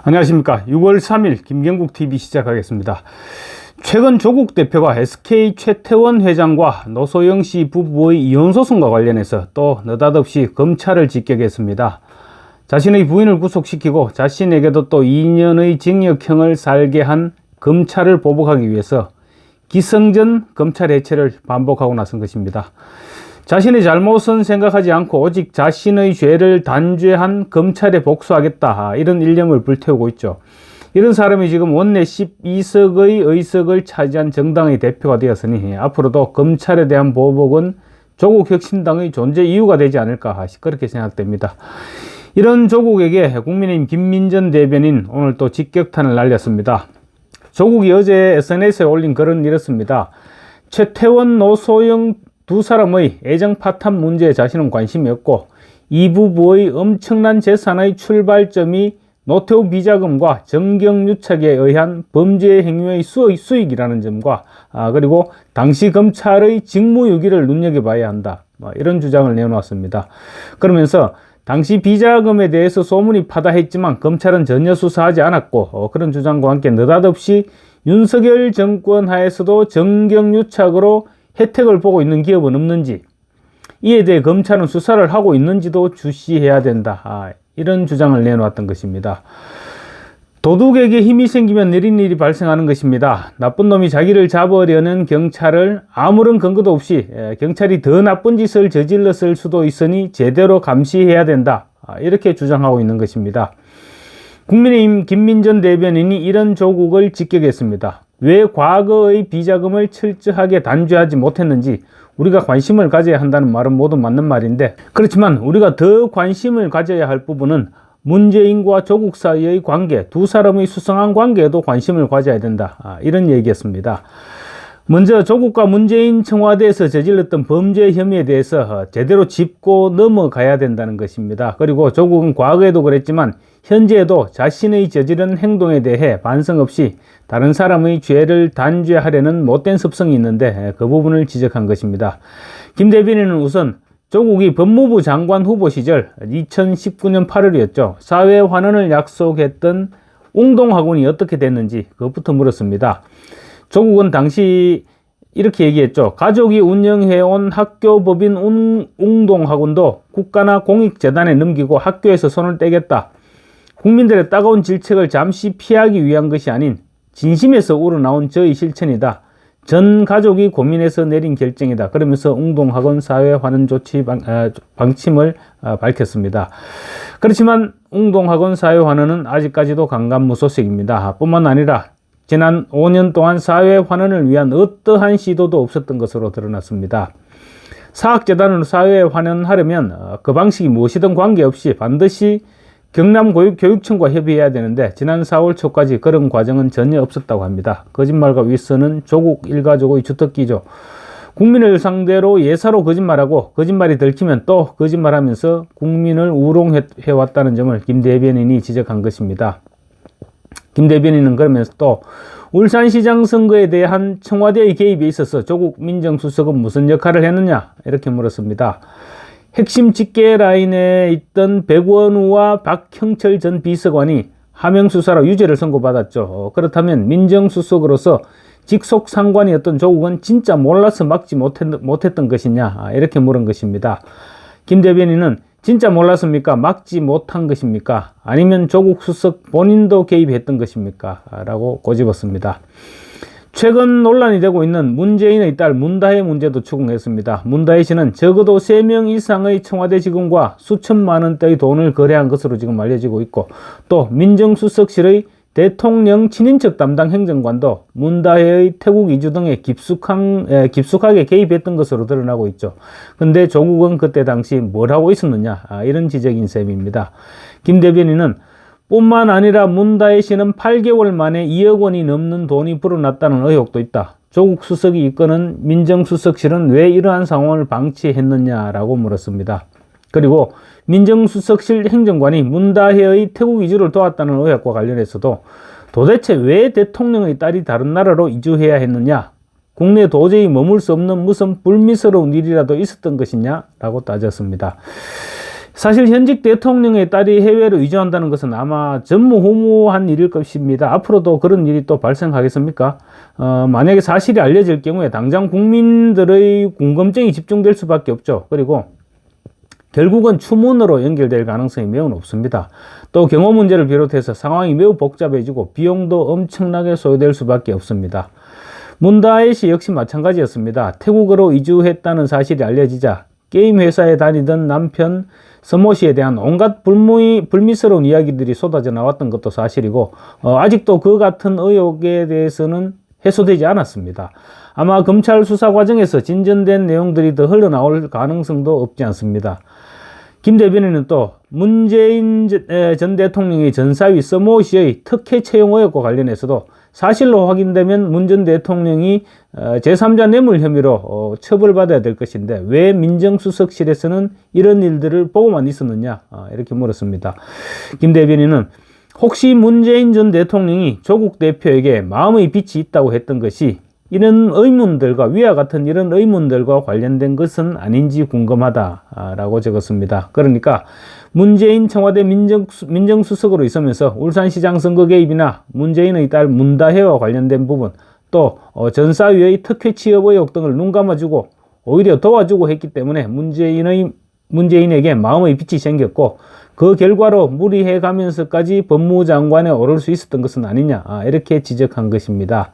안녕하십니까. 6월 3일 김경국TV 시작하겠습니다. 최근 조국 대표가 SK 최태원 회장과 노소영 씨 부부의 이혼소송과 관련해서 또 느닷없이 검찰을 직격했습니다. 자신의 부인을 구속시키고 자신에게도 또 2년의 징역형을 살게 한 검찰을 보복하기 위해서 기승전 검찰 해체를 반복하고 나선 것입니다. 자신의 잘못은 생각하지 않고 오직 자신의 죄를 단죄한 검찰에 복수하겠다, 이런 일념을 불태우고 있죠. 이런 사람이 지금 원내 12석의 의석을 차지한 정당의 대표가 되었으니 앞으로도 검찰에 대한 보복은 조국 혁신당의 존재 이유가 되지 않을까, 그렇게 생각됩니다. 이런 조국에게 국민의힘 김민전 대변인 오늘 또 직격탄을 날렸습니다. 조국이 어제 SNS에 올린 글은 이렇습니다. 최태원, 노소영 두 사람의 애정 파탄 문제에 자신은 관심이 없고 이 부부의 엄청난 재산의 출발점이 노태우 비자금과 정경유착에 의한 범죄 행위의 수익이라는 점과 그리고 당시 검찰의 직무유기를 눈여겨봐야 한다, 이런 주장을 내놓았습니다. 그러면서 당시 비자금에 대해서 소문이 파다했지만 검찰은 전혀 수사하지 않았고 그런 주장과 함께 느닷없이 윤석열 정권 하에서도 정경유착으로 혜택을 보고 있는 기업은 없는지, 이에 대해 검찰은 수사를 하고 있는지도 주시해야 된다, 이런 주장을 내놓았던 것입니다. 도둑에게 힘이 생기면 느린 일이 발생하는 것입니다. 나쁜 놈이 자기를 잡으려는 경찰을 아무런 근거도 없이 경찰이 더 나쁜 짓을 저질렀을 수도 있으니 제대로 감시해야 된다, 이렇게 주장하고 있는 것입니다. 국민의힘 김민전 대변인이 이런 조국을 직격했습니다. 왜 과거의 비자금을 철저하게 단죄하지 못했는지 우리가 관심을 가져야 한다는 말은 모두 맞는 말인데, 그렇지만 우리가 더 관심을 가져야 할 부분은 문재인과 조국 사이의 관계, 두 사람의 수상한 관계에도 관심을 가져야 된다, 이런 얘기였습니다. 먼저 조국과 문재인 청와대에서 저질렀던 범죄 혐의에 대해서 제대로 짚고 넘어가야 된다는 것입니다. 그리고 조국은 과거에도 그랬지만 현재에도 자신의 저지른 행동에 대해 반성 없이 다른 사람의 죄를 단죄하려는 못된 습성이 있는데 그 부분을 지적한 것입니다. 김 대변인은 우선 조국이 법무부 장관 후보 시절 2019년 8월이었죠. 사회 환원을 약속했던 웅동학원이 어떻게 됐는지 그것부터 물었습니다. 조국은 당시 이렇게 얘기했죠. 가족이 운영해온 학교법인 웅동학원도 국가나 공익재단에 넘기고 학교에서 손을 떼겠다. 국민들의 따가운 질책을 잠시 피하기 위한 것이 아닌 진심에서 우러나온 저의 실천이다. 전 가족이 고민해서 내린 결정이다. 그러면서 웅동학원 사회환원 조치 방침을 밝혔습니다. 그렇지만 웅동학원 사회환원은 아직까지도 강간무소식입니다. 뿐만 아니라 지난 5년 동안 사회환원을 위한 어떠한 시도도 없었던 것으로 드러났습니다. 사학재단으로 사회환원하려면 그 방식이 무엇이든 관계없이 반드시 경남교육청과 협의해야 되는데 지난 4월 초까지 그런 과정은 전혀 없었다고 합니다. 거짓말과 윗선은 조국 일가족의 주특기죠. 국민을 상대로 예사로 거짓말하고 거짓말이 들키면 또 거짓말하면서 국민을 우롱해왔다는 점을 김 대변인이 지적한 것입니다. 김 대변인은 그러면서 또 울산시장 선거에 대한 청와대의 개입에 있어서 조국 민정수석은 무슨 역할을 했느냐, 이렇게 물었습니다. 핵심 집계 라인에 있던 백원우와 박형철 전 비서관이 하명수사로 유죄를 선고받았죠. 그렇다면 민정수석으로서 직속 상관이었던 조국은 진짜 몰라서 막지 못했던 것이냐, 이렇게 물은 것입니다. 김 대변인은 진짜 몰랐습니까? 막지 못한 것입니까? 아니면 조국 수석 본인도 개입했던 것입니까? 라고 꼬집었습니다. 최근 논란이 되고 있는 문재인의 딸 문다혜 문제도 추궁했습니다. 문다혜 씨는 적어도 3명 이상의 청와대 직원과 수천만 원대의 돈을 거래한 것으로 지금 알려지고 있고, 또 민정수석실의 대통령 친인척 담당 행정관도 문다혜의 태국 이주 등에 깊숙하게 개입했던 것으로 드러나고 있죠. 근데 조국은 그때 당시 뭘 하고 있었느냐, 이런 지적인 셈입니다. 김 대변인은 뿐만 아니라 문다혜 씨는 8개월 만에 2억 원이 넘는 돈이 불어났다는 의혹도 있다. 조국 수석이 이끄는 민정수석실은 왜 이러한 상황을 방치했느냐라고 물었습니다. 그리고 민정수석실 행정관이 문다혜의 태국 이주를 도왔다는 의혹과 관련해서도 도대체 왜 대통령의 딸이 다른 나라로 이주해야 했느냐, 국내에 도저히 머물 수 없는 무슨 불미스러운 일이라도 있었던 것이냐 라고 따졌습니다. 사실 현직 대통령의 딸이 해외로 이주한다는 것은 아마 전무후무한 일일 것입니다. 앞으로도 그런 일이 또 발생하겠습니까? 만약에 사실이 알려질 경우에 당장 국민들의 궁금증이 집중될 수밖에 없죠. 그리고 결국은 추문으로 연결될 가능성이 매우 높습니다. 또 경호 문제를 비롯해서 상황이 매우 복잡해지고 비용도 엄청나게 소요될 수밖에 없습니다. 문다혜 씨 역시 마찬가지였습니다. 태국으로 이주했다는 사실이 알려지자 게임 회사에 다니던 남편 서모 씨에 대한 온갖 불미스러운 이야기들이 쏟아져 나왔던 것도 사실이고 아직도 그 같은 의혹에 대해서는 해소되지 않았습니다. 아마 검찰 수사 과정에서 진전된 내용들이 더 흘러나올 가능성도 없지 않습니다. 김 대변인은 또 문재인 전 대통령의 전사위 서모 씨의 특혜 채용 의혹과 관련해서도 사실로 확인되면 문 전 대통령이 제3자 뇌물 혐의로 처벌받아야 될 것인데 왜 민정수석실에서는 이런 일들을 보고만 있었느냐 이렇게 물었습니다. 김 대변인은 혹시 문재인 전 대통령이 조국 대표에게 마음의 빛이 있다고 했던 것이 이런 의문들과 위와 같은 이런 의문들과 관련된 것은 아닌지 궁금하다라고 적었습니다. 그러니까 문재인 청와대 민정수석으로 있으면서 울산시장 선거 개입이나 문재인의 딸 문다혜와 관련된 부분 또 전사위의 특혜 취업 의혹 등을 눈 감아주고 오히려 도와주고 했기 때문에 문재인에게 마음의 빛이 생겼고 그 결과로 무리해 가면서까지 법무장관에 오를 수 있었던 것은 아니냐 이렇게 지적한 것입니다.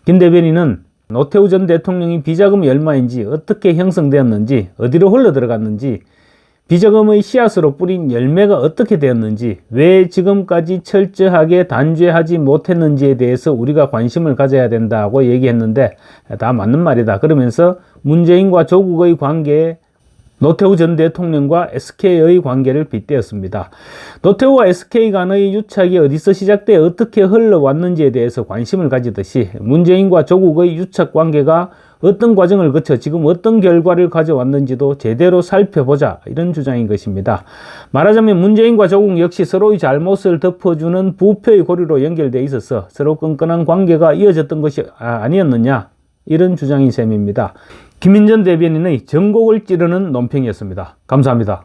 김 대변인은 노태우 전 대통령이 비자금이 얼마인지 어떻게 형성되었는지 어디로 흘러들어갔는지 비자금의 씨앗으로 뿌린 열매가 어떻게 되었는지 왜 지금까지 철저하게 단죄하지 못했는지에 대해서 우리가 관심을 가져야 된다고 얘기했는데 다 맞는 말이다. 그러면서 문재인과 조국의 관계에 노태우 전 대통령과 SK의 관계를 빗대었습니다. 노태우와 SK 간의 유착이 어디서 시작돼 어떻게 흘러왔는지에 대해서 관심을 가지듯이 문재인과 조국의 유착 관계가 어떤 과정을 거쳐 지금 어떤 결과를 가져왔는지도 제대로 살펴보자 이런 주장인 것입니다. 말하자면 문재인과 조국 역시 서로의 잘못을 덮어주는 부패의 고리로 연결돼 있어서 서로 끈끈한 관계가 이어졌던 것이 아니었느냐 이런 주장인 셈입니다. 김민전 대변인의 전곡을 찌르는 논평이었습니다. 감사합니다.